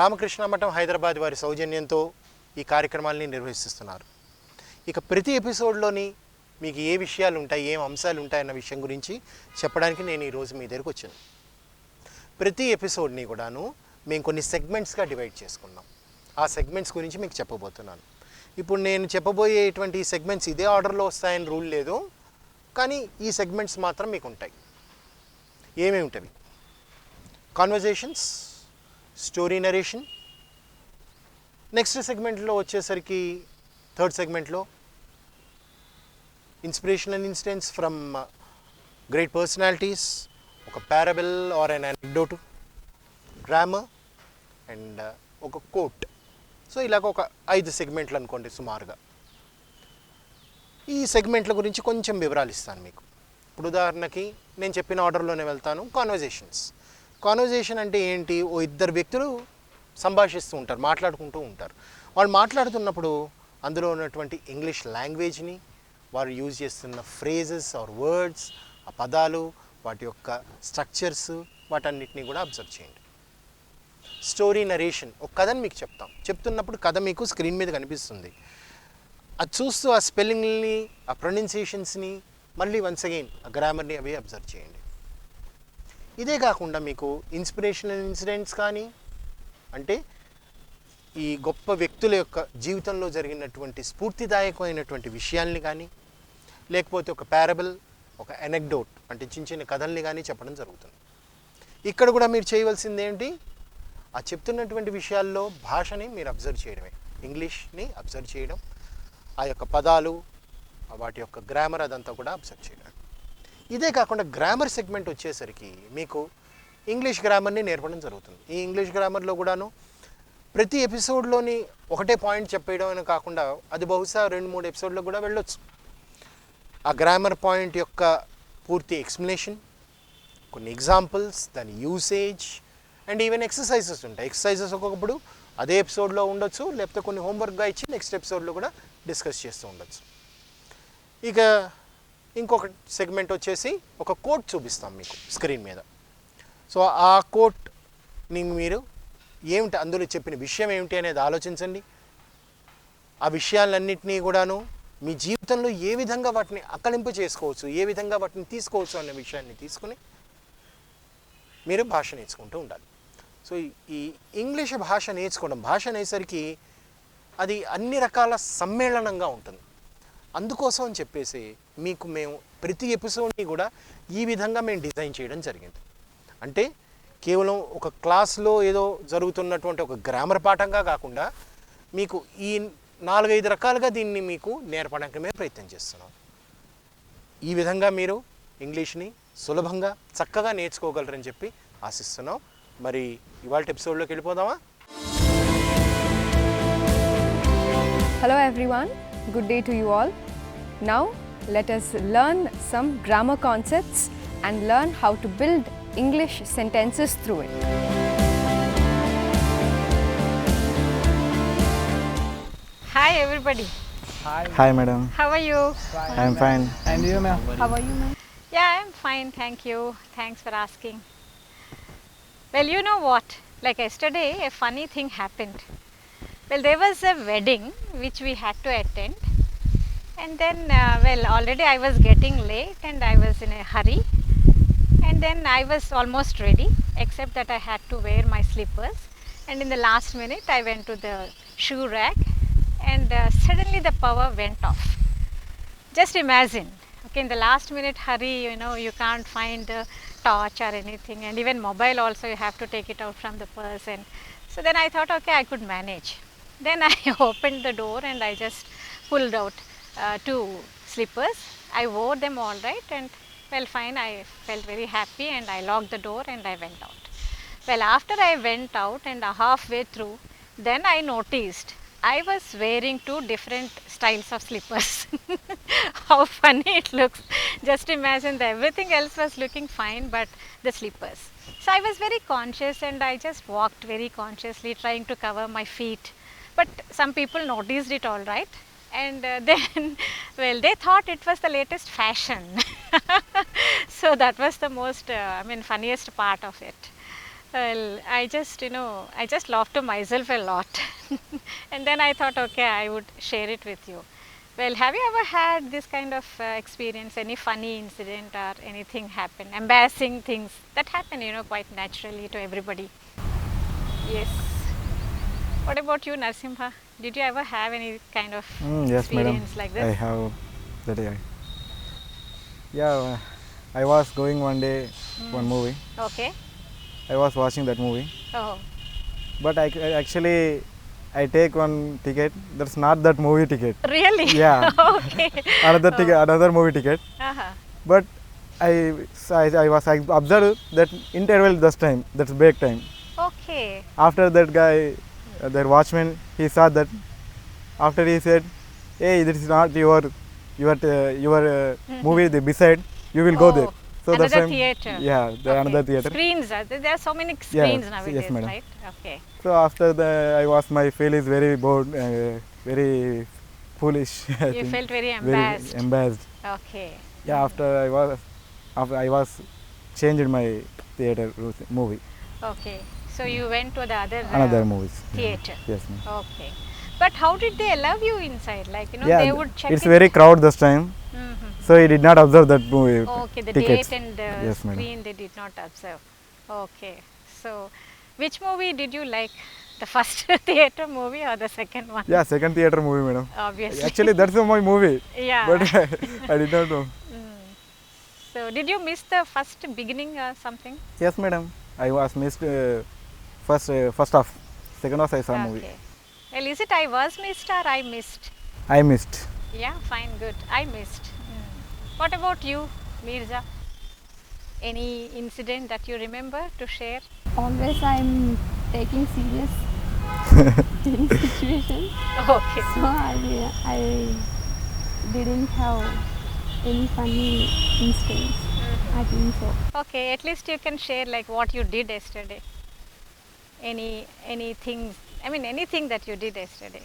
రామకృష్ణ మఠం హైదరాబాద్ వారి సౌజన్యంతో ఈ కార్యక్రమాలని నిర్వహిస్తున్నారు. ఇక ప్రతి ఎపిసోడ్లోని మీకు ఏ విషయాలు ఉంటాయి, ఏం అంశాలు ఉంటాయన్న విషయం గురించి చెప్పడానికి నేను ఈరోజు మీ దగ్గరకు వచ్చాను. ప్రతి ఎపిసోడ్ని కూడాను మేము కొన్ని సెగ్మెంట్స్గా డివైడ్ చేసుకున్నాం. ఆ సెగ్మెంట్స్ గురించి మీకు చెప్పబోతున్నాను. ఇప్పుడు నేను చెప్పబోయేటువంటి ఈ సెగ్మెంట్స్ ఇదే ఆర్డర్లో వస్తాయని రూల్ లేదు, కానీ ఈ సెగ్మెంట్స్ మాత్రం మీకు ఉంటాయి. ఏమేమి ఉంటాయి? Conversations, story narration. నెక్స్ట్ సెగ్మెంట్లో వచ్చేసరికి థర్డ్ సెగ్మెంట్లో inspirational incidents from great personalities, ఒక parable or an anecdote, grammar and ఒక కోట్. సో ఇలాగ ఒక 5 సెగ్మెంట్లు అనుకోండి సుమారుగా. ఈ సెగ్మెంట్ల గురించి కొంచెం వివరాలు ఇస్తాను మీకు. ఇప్పుడు ఉదాహరణకి నేను చెప్పిన ఆర్డర్లోనే వెళ్తాను. కాన్వర్జేషన్ అంటే ఏంటి? ఓ ఇద్దరు వ్యక్తులు సంభాషిస్తూ ఉంటారు, మాట్లాడుకుంటూ ఉంటారు. వాళ్ళు మాట్లాడుతున్నప్పుడు అందులో ఉన్నటువంటి ఇంగ్లీష్ లాంగ్వేజ్ని, వారు యూజ్ చేస్తున్న ఫ్రేజెస్ ఆర్ వర్డ్స్, ఆ పదాలు, వాటి యొక్క స్ట్రక్చర్స్, వాటన్నిటిని కూడా అబ్జర్వ్ చేయండి. స్టోరీ నరేషన్, ఒక కథని మీకు చెప్తున్నప్పుడు కథ మీకు స్క్రీన్ మీద కనిపిస్తుంది. అది చూస్తూ ఆ స్పెల్లింగ్ని, ఆ ప్రొనౌన్సియేషన్స్ని, మళ్ళీ వన్స్ అగైన్ ఆ గ్రామర్ని అవి అబ్జర్వ్ చేయండి. ఇదే కాకుండా మీకు ఇన్స్పిరేషనల్ ఇన్సిడెంట్స్ కానీ, అంటే ఈ గొప్ప వ్యక్తుల యొక్క జీవితంలో జరిగినటువంటి స్ఫూర్తిదాయకమైనటువంటి విషయాల్ని కానీ, లేకపోతే ఒక ప్యారబుల్, ఒక అనెక్డోట్ అంటే చిన్న చిన్న కథల్ని కానీ చెప్పడం జరుగుతుంది. ఇక్కడ కూడా మీరు చేయవలసింది ఏంటి? ఆ చెప్తున్నటువంటి విషయాల్లో భాషని మీరు అబ్జర్వ్ చేయడమే, ఇంగ్లీష్ని అబ్జర్వ్ చేయడం, ఆ యొక్క పదాలు, వాటి యొక్క గ్రామర్ అదంతా కూడా అబ్జర్వ్ చేయడం. ఇదే కాకుండా గ్రామర్ సెగ్మెంట్ వచ్చేసరికి మీకు ఇంగ్లీష్ గ్రామర్ని నేర్పడం జరుగుతుంది. ఈ ఇంగ్లీష్ గ్రామర్లో కూడాను ప్రతి ఎపిసోడ్లోని ఒకటే పాయింట్ చెప్పేయడం అని కాకుండా అది బహుశా 2-3 ఎపిసోడ్లో కూడా వెళ్ళొచ్చు. ఆ గ్రామర్ పాయింట్ యొక్క పూర్తి ఎక్స్ప్లెనేషన్, కొన్ని ఎగ్జాంపుల్స్, దాని యూసేజ్ అండ్ ఈవెన్ ఎక్సర్సైజెస్ ఉంటాయి. ఎక్సర్సైజెస్ ఒక్కొక్కప్పుడు అదే ఎపిసోడ్లో ఉండొచ్చు, లేకపోతే కొన్ని హోంవర్క్గా ఇచ్చి నెక్స్ట్ ఎపిసోడ్లో కూడా డిస్కస్ చేస్తూ ఉండొచ్చు. ఇక ఇంకొక సెగ్మెంట్ వచ్చేసి ఒక కోట్ చూపిస్తాం మీకు స్క్రీన్ మీద. సో ఆ కోట్ని మీరు ఏమిటి, అందులో చెప్పిన విషయం ఏమిటి అనేది ఆలోచించండి. ఆ విషయాలన్నింటినీ కూడాను మీ జీవితంలో ఏ విధంగా వాటిని అకలింపు చేసుకోవచ్చు, ఏ విధంగా వాటిని తీసుకోవచ్చు అనే విషయాన్ని తీసుకుని మీరు భాష నేర్చుకుంటూ ఉండాలి. సో ఈ ఇంగ్లీష్ భాష నేర్చుకోవడం, భాష అనేసరికి అది అన్ని రకాల సమ్మేళనంగా ఉంటుంది. అందుకోసం అని చెప్పేసి మీకు మేము ప్రతి ఎపిసోడ్ని కూడా ఈ విధంగా మేము డిజైన్ చేయడం జరిగింది. అంటే కేవలం ఒక క్లాస్లో ఏదో జరుగుతున్నటువంటి ఒక గ్రామర్ పాఠంగా కాకుండా మీకు ఈ 4-5 రకాలుగా దీన్ని మీకు నేర్పడానికి మేము ప్రయత్నం చేస్తున్నాం. ఈ విధంగా మీరు ఇంగ్లీష్ని సులభంగా చక్కగా నేర్చుకోగలరని చెప్పి ఆశిస్తున్నాం. మరి ఇవాళ ఎపిసోడ్లోకి వెళ్ళిపోదామా? Hello everyone, good day to you all. Now let us learn some grammar concepts and learn how to build English sentences through it. Hi everybody. Hi madam. How are you? I am fine. And you, ma'am? How are you, ma'am? Yeah, I am fine, thank you. Thanks for asking. Well, you know what? Like yesterday, a funny thing happened. Well, there was a wedding which we had to attend, and then, well, already I was getting late and I was in a hurry, and then I was almost ready, except that I had to wear my slippers, and in the last minute I went to the shoe rack, and suddenly the power went off. Just imagine, okay, in the last minute hurry, you know, you can't find the torch or anything, and even mobile also you have to take it out from the purse. And so then I thought, okay, I could manage. Then I opened the door and I just pulled out 2 slippers. I wore them all right, and well, fine, I felt very happy, and I locked the door and I went out. Well, after I went out and halfway through, then I noticed I was wearing 2 different styles of slippers. How funny it looks. Just imagine that everything else was looking fine, but the slippers. So I was very conscious and I just walked very consciously, trying to cover my feet. But some people noticed it all right. And then, well, they thought it was the latest fashion. So that was the most, funniest part of it. Well, I just, I just laughed to myself a lot. And then I thought, okay, I would share it with you. Well, have you ever had this kind of experience, any funny incident or anything happen, embarrassing things that happen, quite naturally to everybody? Yes. What about you, Narsimha? Did you ever have any kind of Yes, madam. experience like I this? have that. Yeah, I was going one day one movie. Okay. I was watching that movie, Oh, but I actually I take one ticket. That's not that movie ticket. really? Yeah. Okay. Another ticket, another movie ticket. Uh-huh. But I was I observed that interval this time. That's break time. Okay. After that guy, their watchman, he saw that. After he said, "Hey, this is not your movie. The beside, you will go there." Oh, So that's another time. theatre. Yeah, the Okay. another theater. Screens, there are so many screens nowadays, yes, madam. right? Okay. So after my feel is very bored, very foolish. I You think. felt very embarrassed. Very embarrassed. Okay. Yeah, after I was changed my theater movie, Okay. So you went to the other another movies. theatre. Yes, ma'am. Okay. But how did they allow you inside? Like, Yeah, they would check it's it. very crowd this time, Mhm. so he did not observe that movie. Okay, the tickets. date and Yes, madam. screen they did not observe. Okay. So, which movie did you like? The first theatre movie or the second one? Yeah, second theater movie, madam. Obviously. Actually, that's my movie, Yeah. but I did not know. So, did you miss the first beginning or something? Yes, madam. I was missed first half. Second half I saw movie. Okay. Well, is it I was missed or I missed? I missed. Yeah, fine, good. I missed. What about you, Mirza? Any incident that you remember to share? Always I'm taking serious in situations, Okay. so I didn't have any funny instance. I think so. Okay, at least you can share like what you did yesterday. Anything that you did yesterday.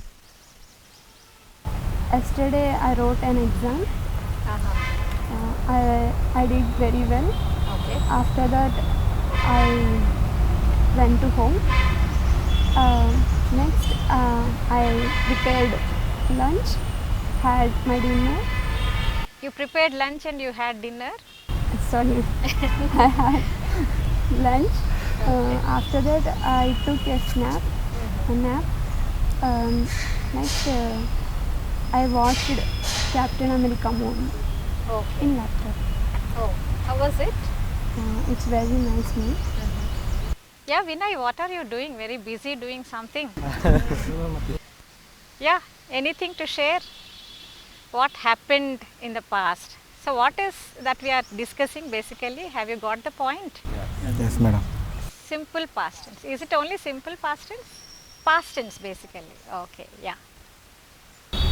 Yesterday I wrote an exam. I did very well. Okay. After that I went to home. Next I prepared lunch, had my dinner. You prepared lunch and you had dinner. Sorry, I had lunch. After that, I took a nap. Next, I watched Captain America movie Okay. in laptop. Oh, how was it? It's very nice movie. Yeah, Vinay, what are you doing? Very busy doing something. Yeah, anything to share? What happened in the past? So, what is that we are discussing basically? Have you got the point? Yes, madam. Simple past tense. Is it only simple past tense? Past tense basically. Okay, yeah.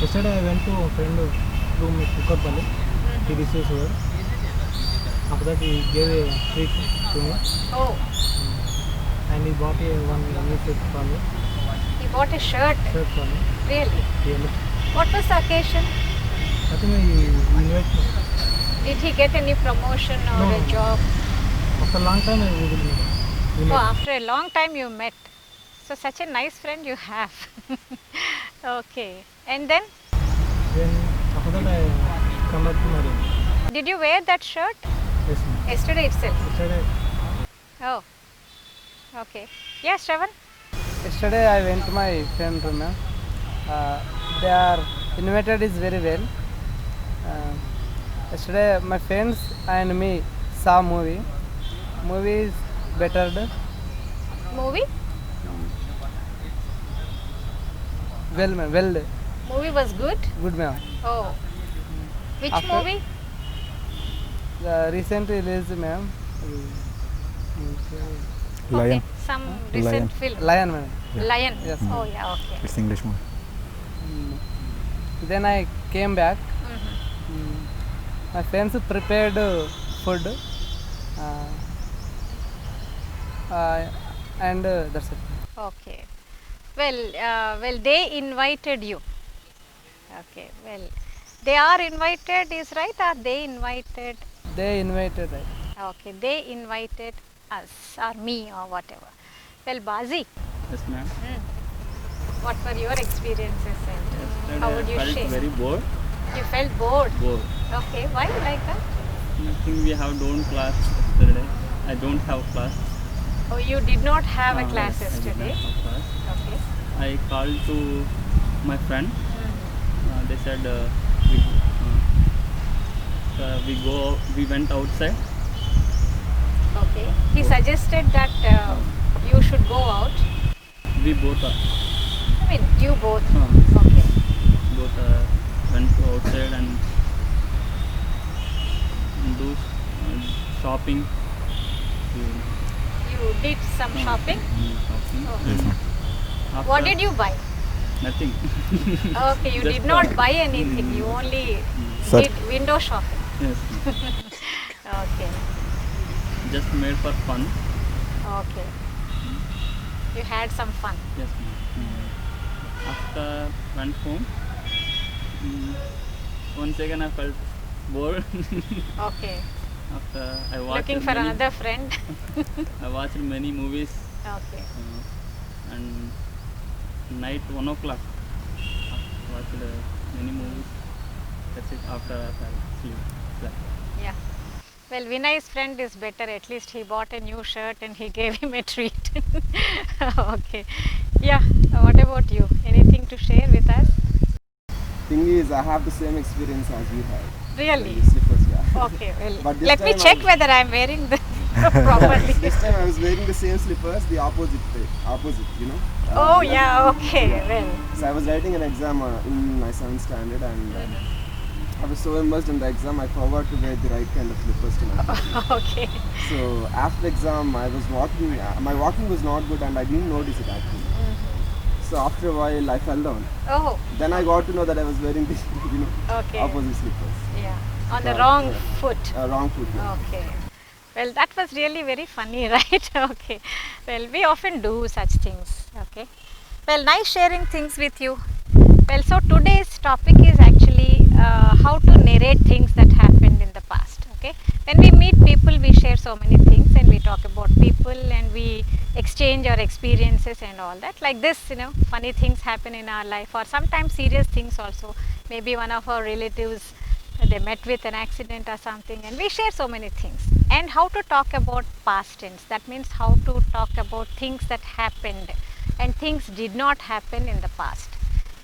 Yesterday I went to a friend room at Kukkarpalli. He received sugar. After that he gave a treat to me Oh, and he bought one new shirt for me. he bought a shirt. Really? Really. What was the occasion? I think he invited me. Did he get any promotion or No. a job? After a long time we will meet. We Oh, met. after a long time you met. So, such a nice friend you have. Okay. And then, Then after that I come back to my room. did you wear that shirt Yes, ma'am. yesterday itself? Yesterday Oh, okay. Yeah, Shravan? Yesterday I went to my friend room. They are invited is very well. Yesterday my friends and me saw movie. Movie is better. Movie? Well, ma'am. Well, Movie was good? good, ma'am. Oh. Which After- movie? The recent release, ma'am. Lion. Okay, some Lion. recent film. Lion, ma'am. Lion. Yes. Oh, yeah, okay. It's English movie. Then I came back. Mhm. My friends prepared food. And that's it. Okay. Well, they invited you. Okay, well, they are invited is right or they invited? They invited. Okay, they invited us or me or whatever. Well, Bazi, Yes, ma'am. what were your experiences and Yesterday how would you I felt share? very bored. You felt bored. Bored. Okay, why like that? Nothing. We have done class yesterday. I don't have class. Oh, you did not have a class Yes, I did not yesterday. have class. Okay. I called to my friend. They said we went outside. Okay. He suggested that you should go out. We both I mean, you both. uh, Okay. both went to outside and do shopping. You did some shopping. Shopping. Oh. And What after- did you buy? Nothing. Okay, you Just did not for- buy anything. You only Sir. did window shopping. Yes. Okay. Just made for fun. Okay. You had some fun. Yes, ma'am. After went home, once again I felt bored. Okay. After I watched Looking for many, another friend. I watched many movies Okay. and night 1 o'clock I watched many movies. That's it. After I sleep. Slept. Yeah. Well, Vinay's friend is better. At least he bought a new shirt and he gave him a treat. Okay. Yeah. What about you? Anything to share with us? Thing is, I have the same experience as you had. Really? The slippers, yeah. Okay. Well, But this let me time check I- whether I am wearing the properly. This time I was wearing the same slippers, the opposite, you know. Oh yeah. Okay. Well. So I was writing an exam in my 7th standard, and I was so immersed in the exam, I forgot to wear the right kind of slippers to my feet. Okay. So after exam, I was walking. My walking was not good, and I didn't notice it actually. So after a while, I fell down. Oh. Then I got to know that I was wearing the, Okay. opposite slippers. Yeah. On the Yeah, wrong yeah. foot. Wrong foot. Yeah. Okay. Well, that was really very funny, right? Okay. Well, we often do such things. Okay. Well, nice sharing things with you. Well, so today's topic is actually how to narrate things that happened in the past. Okay. When we meet people, we share so many things and we talk about people and we exchange our experiences and all that. Like this, funny things happen in our life, or sometimes serious things also. Maybe one of our relatives, they met with an accident or something, and we share so many things. And how to talk about past tense, that means how to talk about things that happened and things did not happen in the past.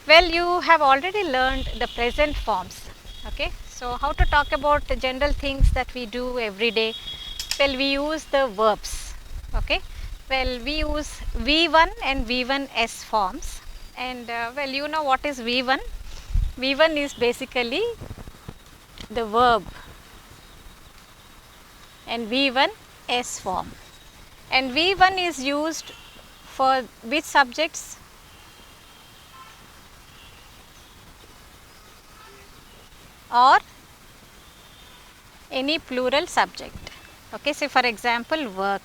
Well, you have already learned the present forms. Okay, so how to talk about the general things that we do every day? Well, we use the verbs. Okay, well, we use V1 and V1S forms, and well, you know what is V1? V1 is basically the verb, and V1S form, and V1 is used for which subjects? Or any plural subject. Okay, so for example, work.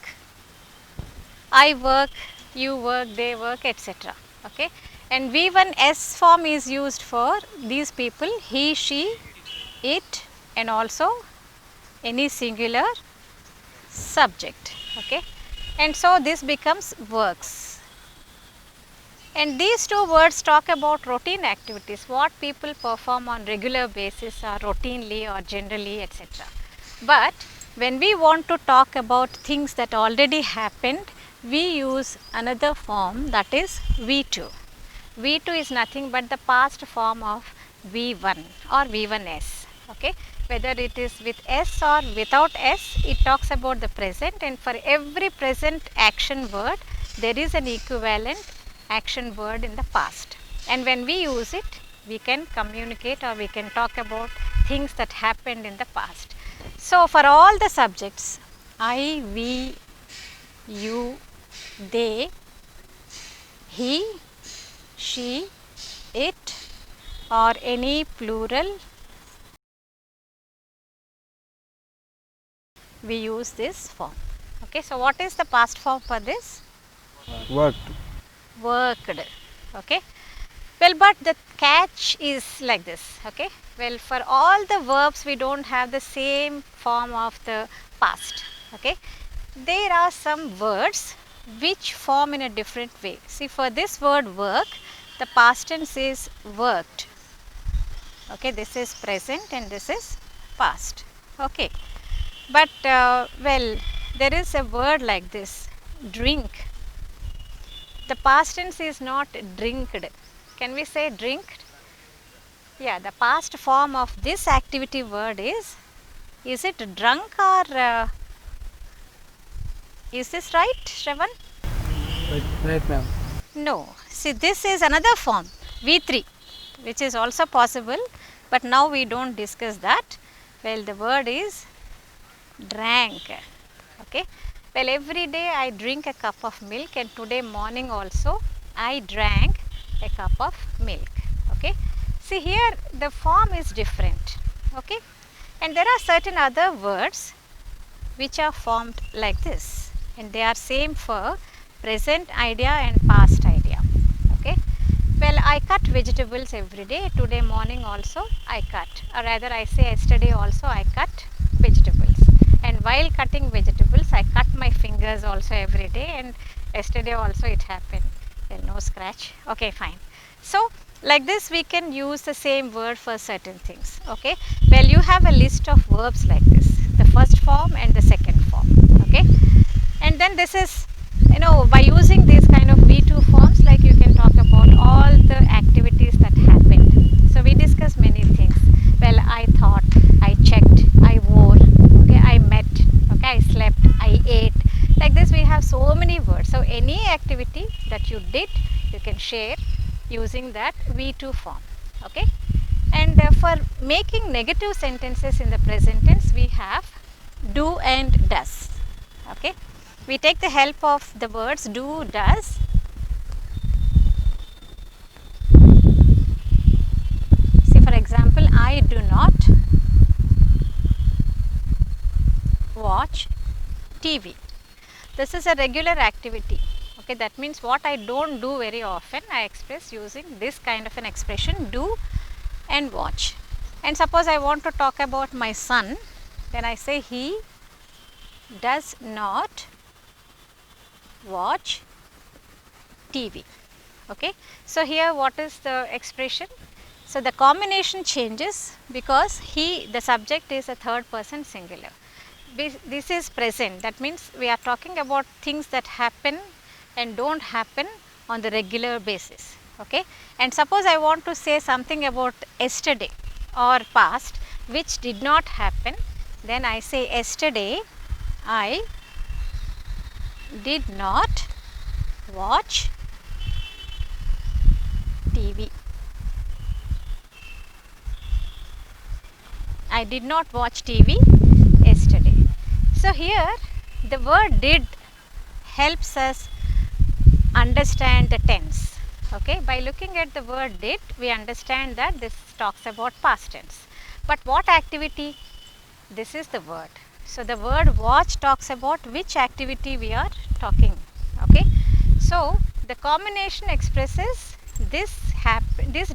I work, you work, they work, etc. Okay, and V1S form is used for these people, he, she, it, and also any singular subject. Okay, and so this becomes works. And these two words talk about routine activities, what people perform on regular basis or routinely or generally, etc. But when we want to talk about things that already happened, we use another form, that is V2. V2 is nothing but the past form of V1 or V1S. Okay, whether it is with S or without S, it talks about the present, and for every present action word, there is an equivalent action word in the past. And when we use it, we can communicate or we can talk about things that happened in the past. So, for all the subjects, I, we, you, they, he, she, it, or any plural, we use this form. Okay, so what is the past form for this? Worked. Worked. Okay. Well, but the catch is like this. Okay. Well, for all the verbs, we don't have the same form of the past. Okay. there are some words which form in a different way. See, for this word work, the past tense is worked. Okay, this is present and this is past. Okay, but well, there is a word like this, drink. The past tense is not drinked. Can we say drinked? Yeah, the past form of this activity word is it drunk or is this right, Shravan? Right, ma'am. No. See, this is another form, V3, which is also possible, but now we don't discuss that. Well, the word is drank. Okay. Well, every day I drink a cup of milk, and today morning also I drank a cup of milk. Okay. See, here the form is different. Okay. And there are certain other words which are formed like this, and they are same for present idea and past idea. Okay. Well, I cut vegetables every day. Today morning also I cut, or rather I say yesterday also I cut vegetables. And while cutting vegetables, I cut my fingers also every day, and yesterday also it happened. Well, no scratch. Okay, fine. So, like this we can use the same word for certain things. Okay. Well, you have a list of verbs like this, the first form and the second form. Okay. And then this is, you know, by using these kind of V2 forms, like you can talk about all the activities that happened. So we discussed many things. Well, I thought, I checked, I wore, okay, I met, okay, I slept, I ate. Like this we have so many words. So any activity that you did, you can share using that V2 form. Okay. And for making negative sentences in the present tense, we have do and does. Okay. We take the help of the words do, does. See, for example, I do not watch TV. This is a regular activity. Okay, that means what I don't do very often, I express using this kind of an expression, do and watch. And suppose I want to talk about my son, then I say he does not watch TV. Okay. So, here what is the expression? So, the combination changes because he, the subject is a third person singular. This is present, that means we are talking about things that happen and don't happen on the regular basis. Okay. And suppose I want to say something about yesterday or past which did not happen, then I say yesterday I did not watch TV. I did not watch TV yesterday. So, here the word did helps us understand the tense. Okay. By looking at the word did, we understand that this talks about past tense. But what activity? This is the word. So, the word watch talks about which activity we are talking. Okay. So, the combination expresses this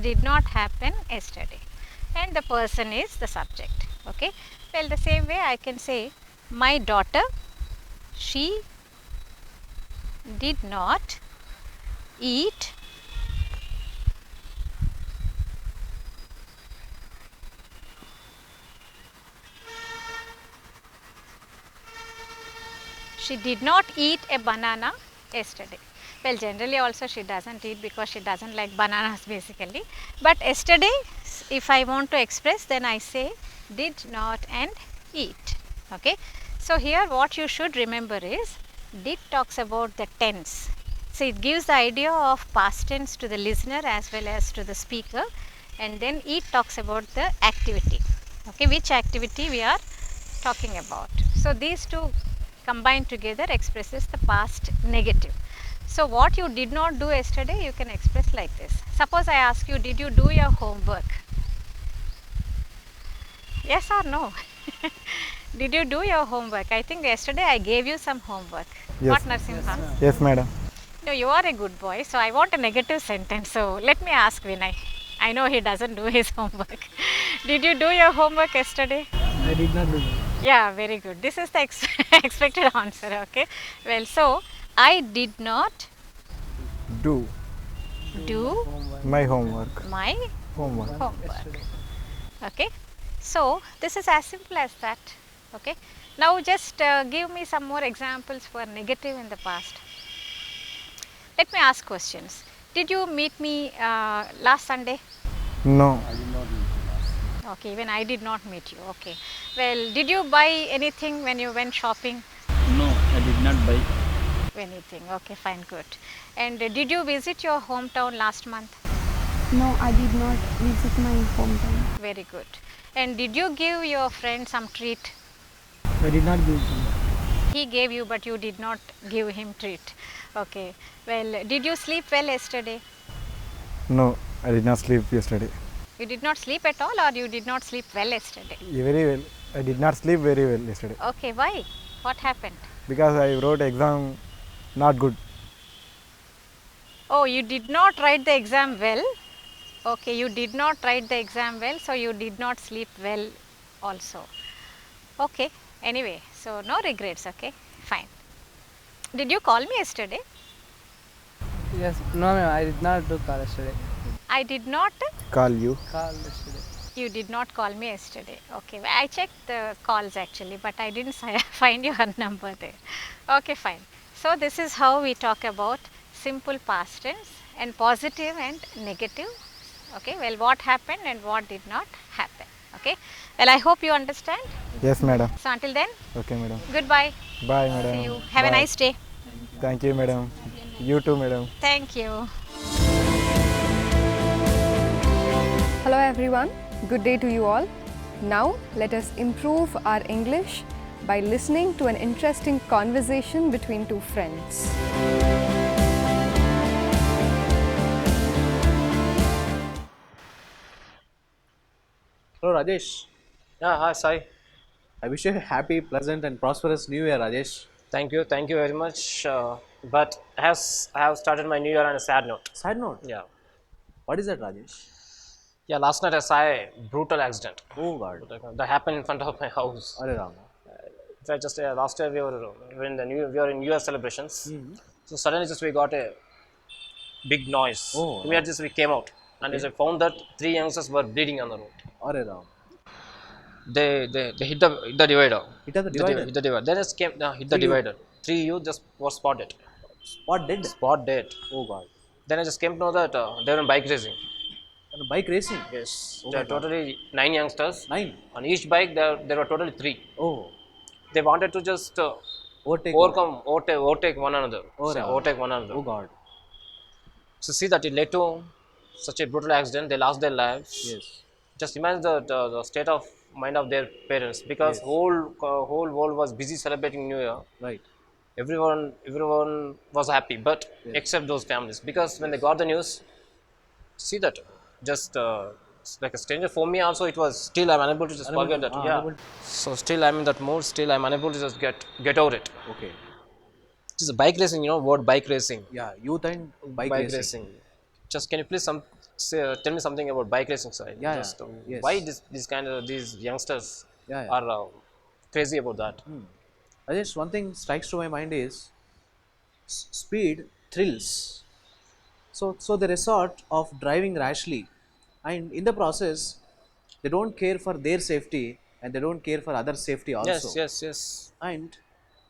did not happen yesterday, and the person is the subject. Okay. Well, the same way I can say my daughter, she did not eat a banana yesterday. Well, generally also she doesn't eat because she doesn't like bananas basically. But yesterday, if I want to express, then I say did not and eat. Okay. So, here what you should remember is did talks about the tense. So, it gives the idea of past tense to the listener as well as to the speaker, and then eat talks about the activity. Okay, which activity we are talking about. So, these two combined together expresses the past negative. So, what you did not do yesterday, you can express like this. Suppose I ask you, did you do your homework? Yes or no? Did you do your homework? I think yesterday I gave you some homework. Yes. What, Narsimha? Yes, madam. No, you are a good boy, so I want a negative sentence. So, let me ask Vinay. I know he doesn't do his homework. Did you do your homework yesterday? I did not do that. Yeah, very good. This is the expected answer. Okay. Well, so I did not Do do my homework. my Homework. homework. Okay. So this is as simple as that. Okay. Now just give me some more examples for negative in the past. Let me ask questions. Did you meet me last Sunday? No. Okay, even I did not meet you. Okay. Well, did you buy anything when you went shopping? No, I did not buy. Anything. Okay, fine, good. And did you visit your hometown last month? No, I did not visit my hometown. Very good. And did you give your friend some treat? I did not give him. He gave you, but you did not give him treat. Okay. Well, did you sleep well yesterday? No, I did not sleep yesterday. You did not sleep at all, or you did not sleep well yesterday? Very well. I did not sleep very well yesterday Okay, why? What happened? because I wrote exam not good. Oh, you did not write the exam well. Okay, you did not write the exam well, so you did not sleep well also. Okay, anyway, so no regrets, okay, fine. Did you call me yesterday? Yes, no, ma'am, I did not do call yesterday. I did not. Call you. Call yesterday. You did not call me yesterday. Okay, I checked the calls actually, but I didn't find your number there. Okay, fine. So this is how we talk about simple past tense and positive and negative. Okay, well, what happened and what did not happen. Okay, well, I hope you understand. Yes, madam. So until then, Okay, madam. goodbye. Bye, madam. See you. Have a Bye. nice day. Thank you, madam. You too, madam. Thank you. Hello everyone, good day to you all. Now let us improve our English by listening to an interesting conversation between two friends. Hello, Rajesh. Yeah, hi Sai. I wish you a happy, pleasant, and prosperous New Year, Rajesh. Thank you very much. But I have started my new year on a sad note. Sad note. Yeah, What is that, Rajesh? yeah. Last night I saw a brutal accident Oh God. that happened in front of my house. Are Rama. In fact, just last year we were in we were in New Year celebrations. So suddenly just we got a big noise. Oh. Immediately just we came out and we found that 3 youngsters were bleeding on the road. Are Rama. They hit the divider. Hit at the divider. Hit the divider. They just came hit the 3 youth. divider. 3 youth just was spotted. Spot dead. Spot dead. Oh God. Then I just came to know that they were in bike racing. And bike racing. Yes, Oh there my are God. totally 9 youngsters. 9. On each bike, there were totally 3. Oh. They wanted to just Overtake. overtake one another. Oh, So, Ram. overtake one another. Oh God. So see that it led to such a brutal accident. They lost their lives. Yes. Just imagine the state of mind of their parents, because Yes. whole world was busy celebrating New Year. Right. Everyone was happy, but Yes. except those families, because when they got the news, see that just it's like a stranger for me also, it was still I'm unable to just Unable forget to- that. Yeah. unable- So still I'm in that mood. Still I'm unable to just get over it. Okay. It is bike racing, word bike racing. Yeah. Youth and bike, racing. Just can you please tell me something about bike racing side? Yeah, Just, yeah. Yes. Why these youngsters Yeah. Yeah. are crazy about that? Rajesh, one thing strikes to my mind is speed thrills. So they resort of driving rashly, and in the process, they don't care for their safety and they don't care for other safety also. Yes. And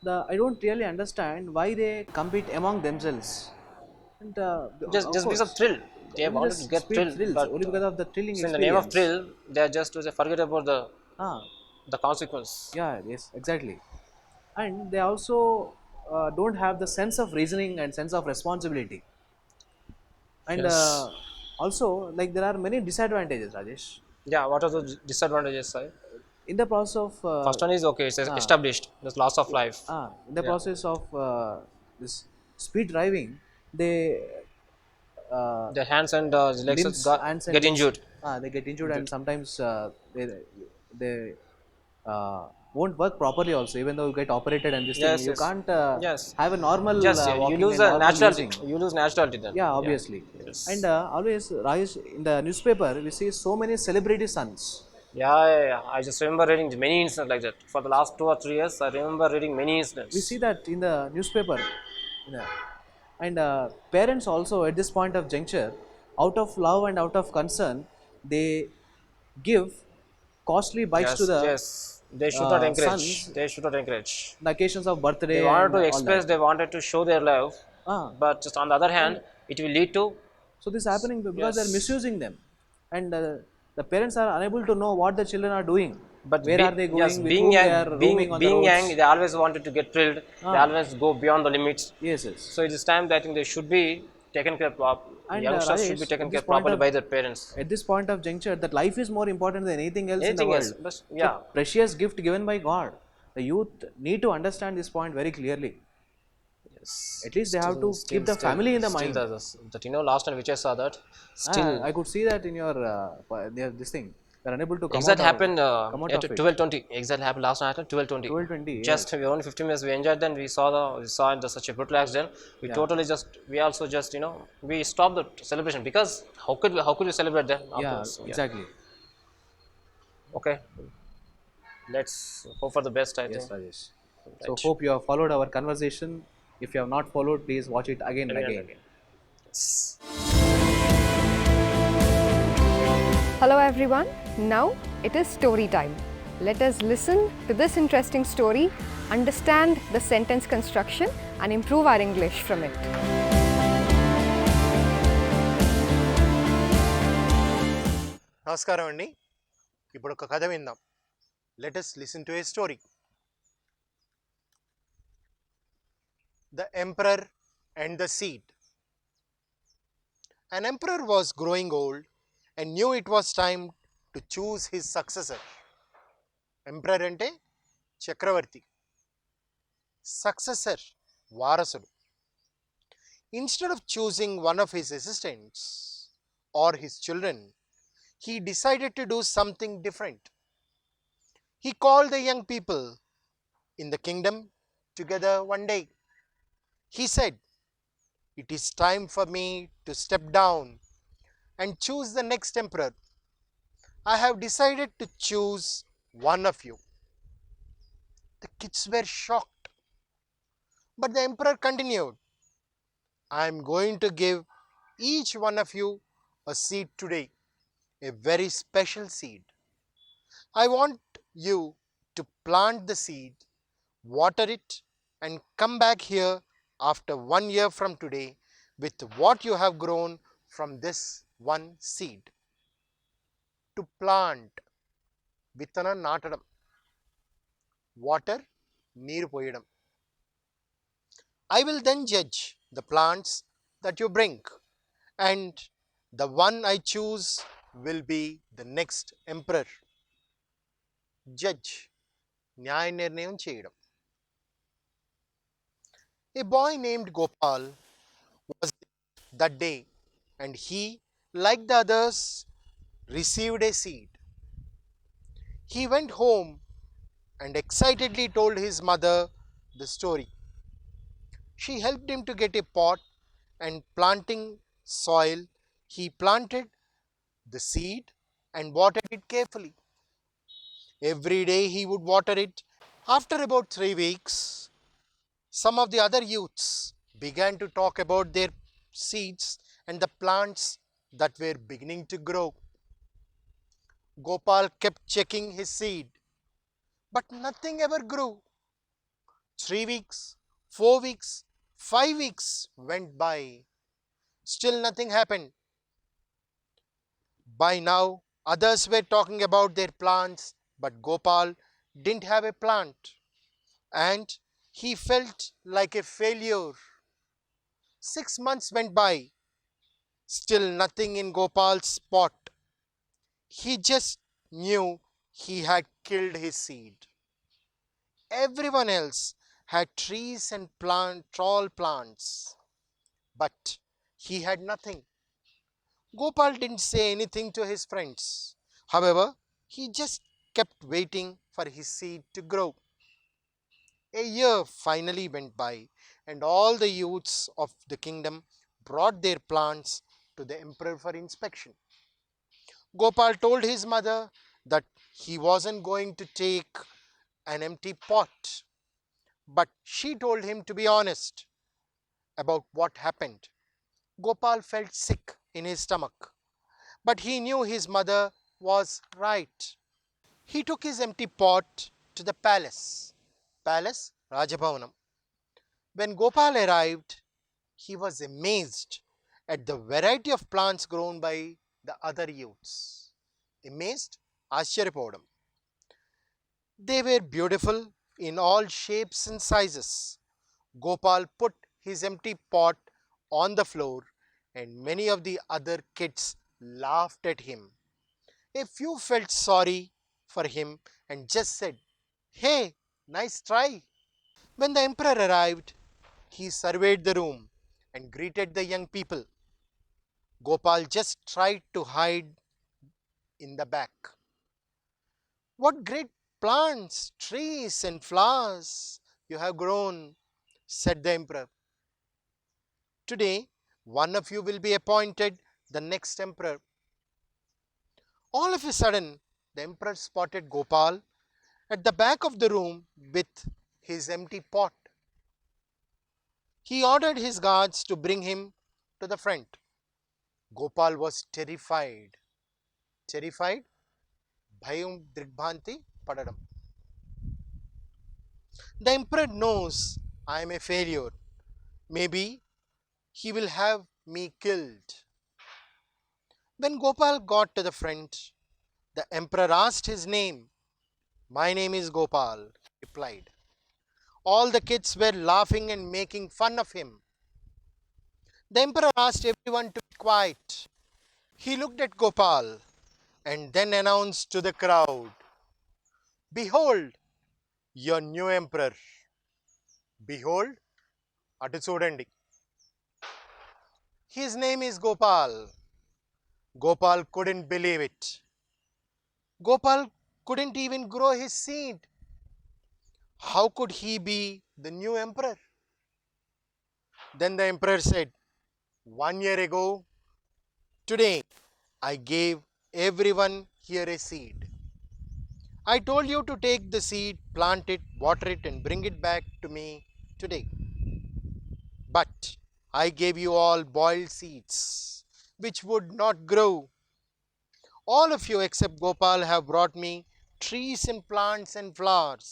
I don't really understand why they compete among themselves. And Just because of thrill. They Only wanted the to get speed thrill, thrills, but only because of the thrilling so in experience. the name of thrill, they are just to say forget about Ah, the consequence. yeah, yes, exactly. And they also don't have the sense of reasoning and sense of responsibility. And Yes. also, like, there are many disadvantages, Rajesh. Yeah, what are the disadvantages, sir? In the process of First one is okay, it's established. There's loss of life. in the Yeah. process of this speed driving, they Their hands and legs limbs, hands and get limbs, injured. they get injured, and sometimes they won't work properly also, even though you get operated and this Yes, thing, you yes. can't Yes. have a normal Yes, you walking lose and a normal naturality. using. You lose naturality then. Yeah, obviously. Yes. And always, Rajesh, in the newspaper, we see so many celebrity sons. Yeah, I just remember reading many incidents like that. For the last 2 or 3 years, I remember reading many incidents. We see that in the newspaper, you know, and parents also at this point of juncture, out of love and out of concern, they give costly bikes Yes, to the yes. They should not encourage. sons, They should not encourage. the occasions of birthday They wanted and to all express, that. they wanted to show their love, but just on the other hand, it will lead to. So this is happening because they are Yes. misusing them, and the parents are unable to know what the children are doing. But Where are they going? yes, With being whom young, they are roaming on the being roads? young, they always wanted to get thrilled. They always go beyond the limits. Yes, yes. So it is time that I think they should be taken care of. And Youngsters should be Rajesh, taken at care this point properly of- by their parents. At this point of juncture, that life is more important than anything else in the Anything else, world. but It's yeah. a precious gift given by God. The youth need to understand this point very clearly. Yes. At least they have to keep the family in the mind. That last time which I saw that, still I could see that in your this thing. They're unable to come exact out happened come out at of it. 12:20. Exact happened last night at 12:20. 12:20, Just we only 15 minutes we enjoyed. Then we saw in such a brutal accident. We Yeah. totally we also just we stopped the celebration because how could we celebrate then? Yeah, afterwards? exactly. Okay. Let's hope for the best. I Yes, think. Rajesh. So Right. hope you have followed our conversation. If you have not followed, please watch it again and Again and again. again. Yes. Hello everyone. Now it is story time. Let us listen to this interesting story, understand the sentence construction and improve our English from it. నమస్కారం అండి. ఇప్పుడు ఒక కథ విందాం. Let us listen to a story. The Emperor and the Seed. An emperor was growing old and knew it was time to choose his successor. Emperor అంటే చక్రవర్తి, successor వారసుడు. Instead of choosing one of his assistants or his children, he decided to do something different. He called the young people in the kingdom together one day. He said, "It is time for me to step down and choose the next emperor. I have decided to choose one of you." The kids were shocked. But the emperor continued, "I am going to give each one of you a seed today, a very special seed. I want you to plant the seed, water it, and come back here after 1 year from today with what you have grown from this one seed." To plant, విత్తనం నాటడం, water నీరు పోయడం. I will then judge the plants that you bring, and the one I choose will be the next emperor. Judge, న్యాయ నిర్ణయం చేయడం. A boy named Gopal was that day, and he, like the others, received a seed. He went home and excitedly told his mother the story. She helped him to get a pot, and planting soil, he planted the seed and watered it carefully. Every day he would water it. After about 3 weeks, some of the other youths began to talk about their seeds and the plants that were beginning to grow. Gopal kept checking his seed, but nothing ever grew. 3 weeks, 4 weeks, 5 weeks went by. Still nothing happened. By now, others were talking about their plants, but Gopal didn't have a plant, and he felt like a failure. 6 months went by. Still nothing in Gopal's pot. He just knew he had killed his seed. Everyone else had trees and tall plants, but he had nothing. Gopal didn't say anything to his friends. However, he just kept waiting for his seed to grow. A year finally went by, and all the youths of the kingdom brought their plants to the emperor for inspection. Gopal told his mother that he wasn't going to take an empty pot. But she told him to be honest about what happened. Gopal felt sick in his stomach, but he knew his mother was right. He took his empty pot to the palace. Palace, Rajabhavanam. When Gopal arrived, he was amazed at the variety of plants grown by the other youths. Amazed? Ashcharipovadam. They were beautiful in all shapes and sizes. Gopal put his empty pot on the floor and many of the other kids laughed at him. A few felt sorry for him and just said, "Hey, nice try." When the emperor arrived, he surveyed the room and greeted the young people. Gopal just tried to hide in the back. "What great plants, trees, and flowers you have grown," said the emperor. "Today, one of you will be appointed the next emperor." All of a sudden, the emperor spotted Gopal at the back of the room with his empty pot. He ordered his guards to bring him to the front. Gopal was terrified. Terrified? Bhayam Drigbhanti Padadam. The emperor knows I am a failure. Maybe he will have me killed. When Gopal got to the front, the emperor asked his name. "My name is Gopal," he replied. All the kids were laughing and making fun of him. The emperor asked everyone to be quiet. He looked at Gopal and then announced to the crowd, "Behold, your new emperor." Behold, atu chudandi. His name is Gopal. Gopal couldn't believe it. Gopal couldn't even grow his seed. How could he be the new emperor? Then the emperor said, "1 year ago, today, I gave everyone here a seed. I told you to take the seed, plant it, water it, and bring it back to me today. But I gave you all boiled seeds, which would not grow. All of you except Gopal have brought me trees and plants and flowers.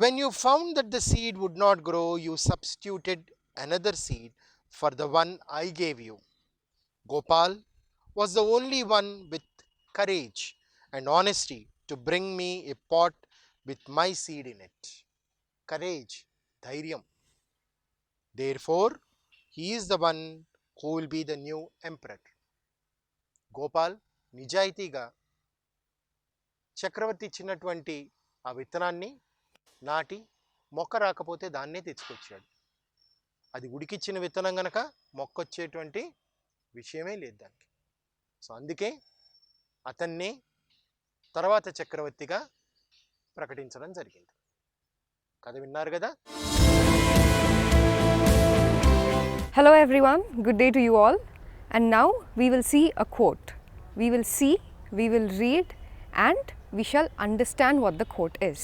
When you found that the seed would not grow, you substituted another seed for the one I gave you. Gopal was the only one with courage and honesty to bring me a pot with my seed in it." Courage, dhairyam. Therefore, he is the one who will be the new emperor. Gopal నిజాయితీగా చక్రవర్తి ఇచ్చినటువంటి ఆ విత్తనాన్ని నాటి మొక్క రాకపోతే దాన్నే తెచ్చుకొచ్చాడు. అది ఉడికిచ్చిన విత్తనం గనక మొక్క వచ్చేటువంటి విషయమే లేదు దానికి. సో అందుకే అతన్నే తర్వాత చక్రవర్తిగా ప్రకటించడం జరిగింది. కథ విన్నారు కదా. Hello everyone, good day to you all. And now we will see a quote. We will see, we will read, and we shall understand what the quote is.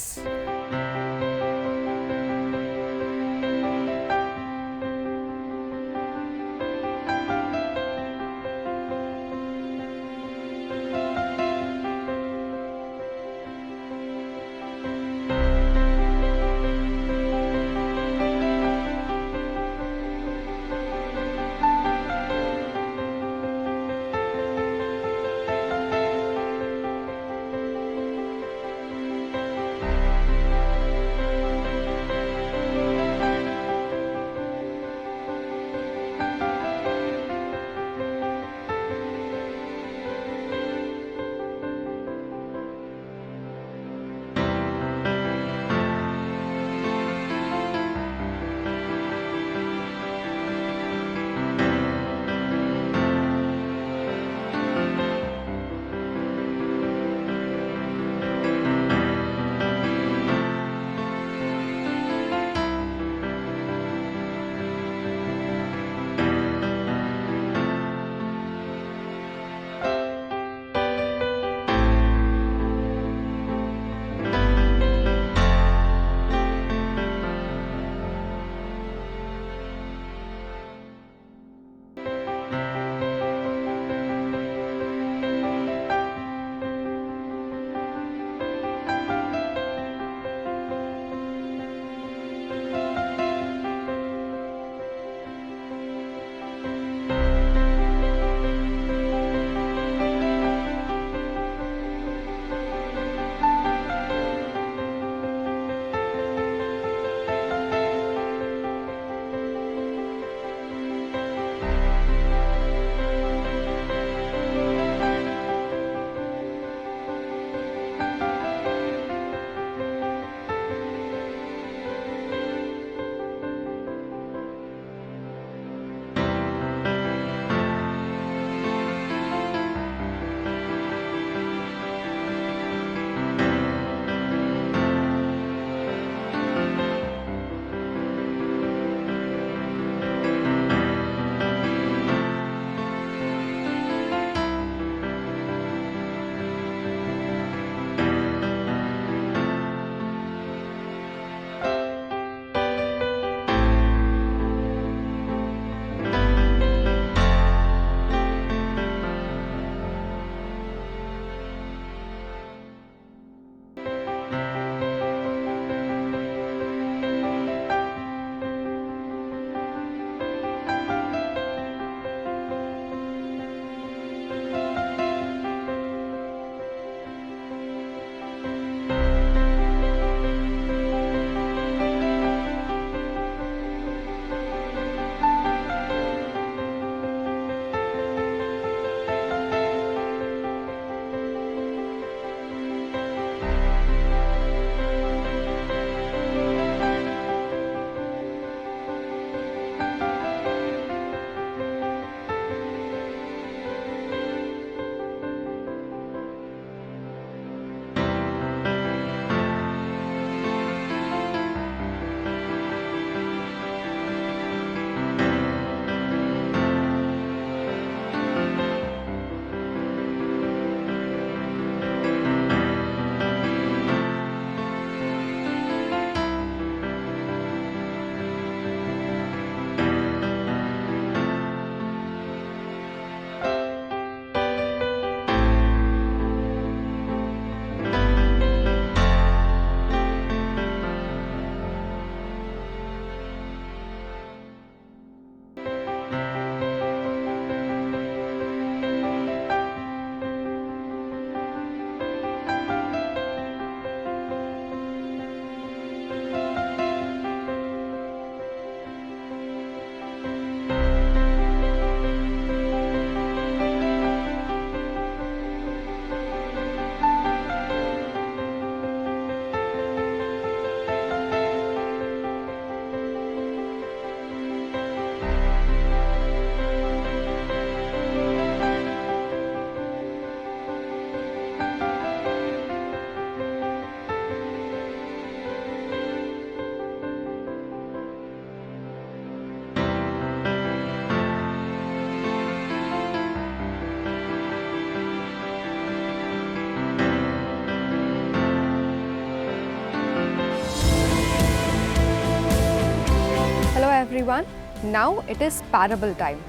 everyone. Now it is parable time.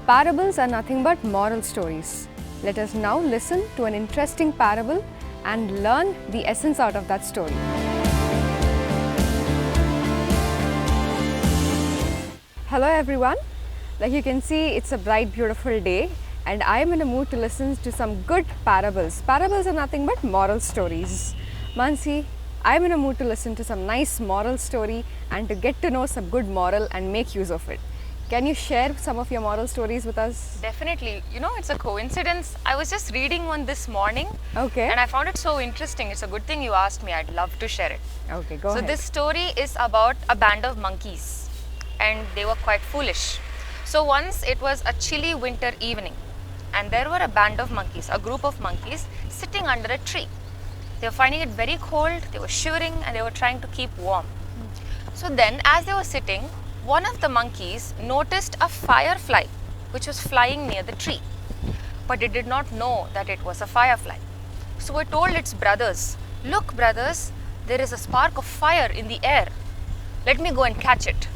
Parables are nothing but moral stories. Let us now listen to an interesting parable and learn the essence out of that story. Hello everyone. Like you can see, it's a bright, beautiful day and I am in a mood to listen to some good parables. Parables are nothing but moral stories. Mansi, I am in a mood to listen to some nice moral story and to get to know some good moral and make use of it. Can you share some of your moral stories with us? Definitely. You know, it's a coincidence. I was just reading one this morning. Okay. And I found it so interesting. It's a good thing you asked me. I'd love to share it. Okay, go ahead. So this story is about a band of monkeys and they were quite foolish. So once it was a chilly winter evening and there were a band of monkeys, a group of monkeys sitting under a tree. They were finding it very cold, they were shivering and they were trying to keep warm. So then as they were sitting, one of the monkeys noticed a firefly which was flying near the tree. But it did not know that it was a firefly. So it told its brothers, "Look brothers, there is a spark of fire in the air. Let me go and catch it."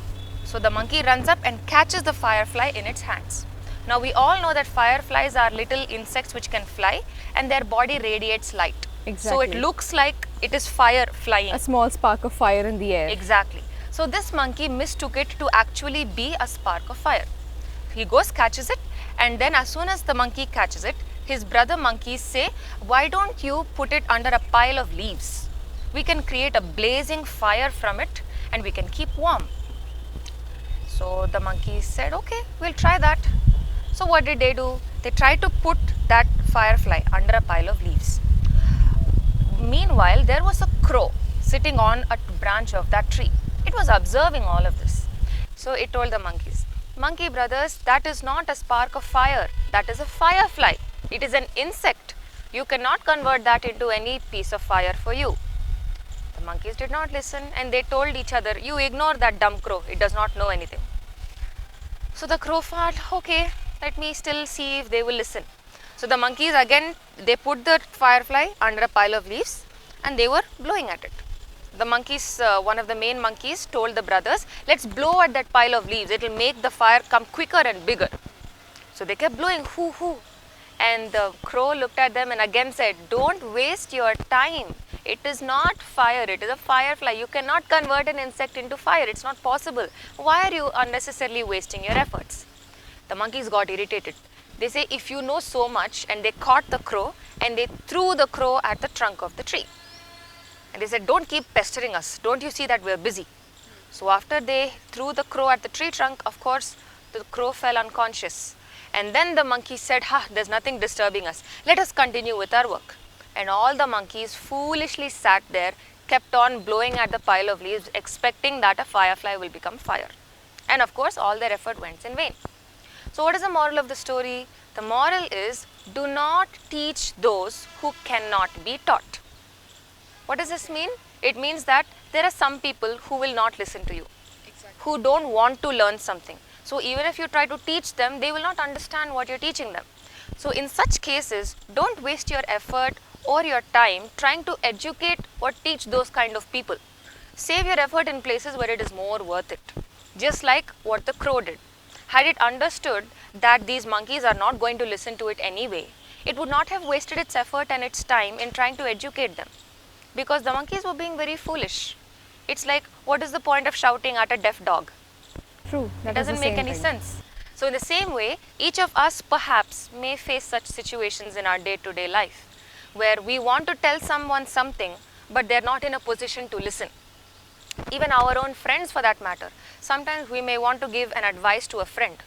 So the monkey runs up and catches the firefly in its hands. Now we all know that fireflies are little insects which can fly and their body radiates light. Exactly. So it looks like it is fire flying. A small spark of fire in the air. Exactly. So this monkey mistook it to actually be a spark of fire. He goes, catches it, and then as soon as the monkey catches it, his brother monkeys say, "Why don't you put it under a pile of leaves? We can create a blazing fire from it and we can keep warm." So the monkeys said, "Okay, we'll try that." So what did they do? They tried to put that firefly under a pile of leaves. Meanwhile, there was a crow sitting on a branch of that tree. It was observing all of this. So it told the monkeys, "Monkey brothers, that is not a spark of fire. That is a firefly. It is an insect. You cannot convert that into any piece of fire for you." The monkeys did not listen and they told each other, "You ignore that dumb crow. It does not know anything." So the crow thought, "Okay, let me still see if they will listen." So the monkeys again, they put the firefly under a pile of leaves and they were blowing at it. The monkeys, one of the main monkeys told the brothers, "Let's blow at that pile of leaves. It will make the fire come quicker and bigger." So they kept blowing, hoo hoo. And the crow looked at them and again said, "Don't waste your time. It is not fire, it is a firefly. You cannot convert an insect into fire. It's not possible. Why are you unnecessarily wasting your efforts?" The monkeys got irritated. They say, "If you know so much," and they caught the crow and they threw the crow at the trunk of the tree. And they said, "Don't keep pestering us. Don't you see that we're busy?" So after they threw the crow at the tree trunk, of course, the crow fell unconscious. And then the monkey said, "There's nothing disturbing us. Let us continue with our work." And all the monkeys foolishly sat there, kept on blowing at the pile of leaves, expecting that a firefly will become fire. And of course, all their effort went in vain. So what is the moral of the story? The moral is, do not teach those who cannot be taught. What does this mean? It means that there are some people who will not listen to you, who don't want to learn something. So even if you try to teach them, they will not understand what you're teaching them. So in such cases, don't waste your effort or your time trying to educate or teach those kind of people. Save your effort in places where it is more worth it. Just like what the crow did. Had it understood that these monkeys are not going to listen to it anyway, it would not have wasted its effort and its time in trying to educate them. Because the monkeys were being very foolish. It's like, what is the point of shouting at a deaf dog? True. It doesn't make any sense. So in the same way, each of us perhaps may face such situations in our day-to-day life, where we want to tell someone something, but they're not in a position to listen. Even our own friends for that matter. Sometimes we may want to give an advice to a friend,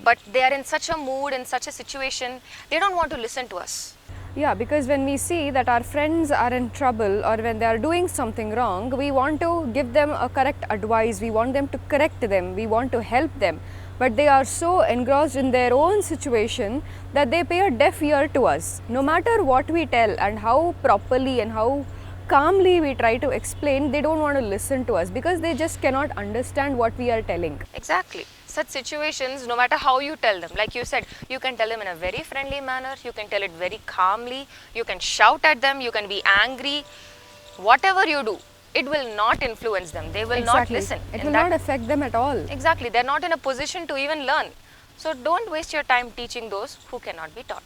but they are in such a mood, in such a situation, they don't want to listen to us. Yeah, because when we see that our friends are in trouble or when they are doing something wrong, we want to give them a correct advice, we want them to correct them, we want to help them. But they are so engrossed in their own situation that they pay a deaf ear to us. No matter what we tell and how properly and how calmly we try to explain, they don't want to listen to us because they just cannot understand what we are telling. Exactly. Such situations, no matter how you tell them, like you said, you can tell them in a very friendly manner, you can tell it very calmly, you can shout at them, you can be angry, whatever you do, it will not influence them. They will Exactly. not listen. It And will that- not affect them at all. Exactly. They're not in a position to even learn. So don't waste your time teaching those who cannot be taught.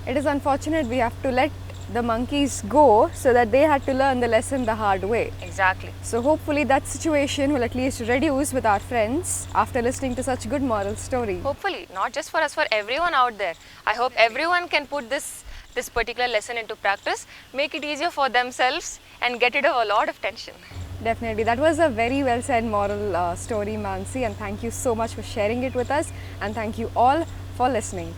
It is unfortunate we have to let the monkeys go so that they had to learn the lesson the hard way. Exactly. So hopefully that situation will at least reduce with our friends after listening to such good moral story. Hopefully, not just for us, for everyone out there. I hope everyone can put this particular lesson into practice, make it easier for themselves and get rid of a lot of tension. Definitely. That was a very well said moral story, Mansi, and thank you so much for sharing it with us, and thank you all for listening.